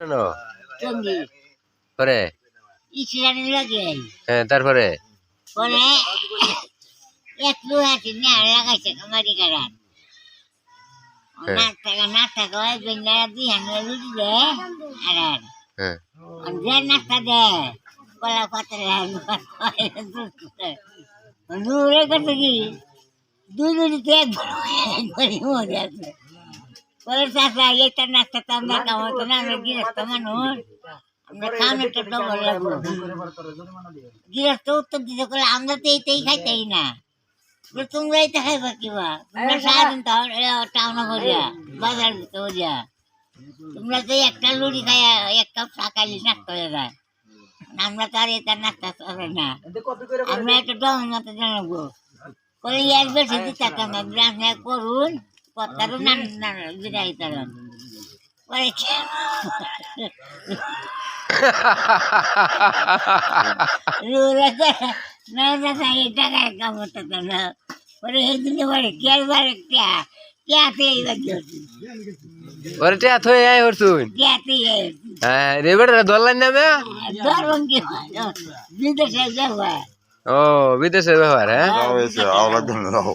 কেন? টঙ্গি পরে ইসলামী লাগে হ্যাঁ তারপরে পরে এক লোক আছে না লাগাইছে কামারি কারান না থাকা হয় বেঙ্গারা দুই হান্ড্রেড রুটি দে আর হ্যাঁ যে নাস্তা দে কলা পাতা দূরে কত কি দুই রুটিতে একবারই মজা আছে পরে চাষা একটা নাস্তা তো আমরা কামাতো না আমরা গৃহস্থ মানুষ আমরা খাওয়ানোটা ডবল লাগবো গৃহস্থ উত্তর দিতে করলে আমরা তো এইটাই খাইতেই না তোমরা এটা খাইবা কিবা তোমরা সারাদিন টাউনে ভরিয়া বাজার ভিতরে ভরিয়া তোমরা তো একটা লুড়ি খাইয়া এক কাপ চা খাইলে নাস্তা হয়ে যায় আমরা তো আর এটা নাস্তা করে না আমরা একটা ডবল মতো জানাবো করে এক বেশি দিতে না আপনি করুন কথারও না বিদায় তারণ পরে টাকায় কামড়তে না পরে এই দিনে পরে কেয়ার কেয়াতে ওরে টিয়া থই আই হরছুন কেয়াতে হ্যাঁ রে বেটা দলান নামে ধরুন কি বিদেশে যাওয়া ও বিদেশের ব্যাপার হ্যাঁ Não, esse é a aula do não.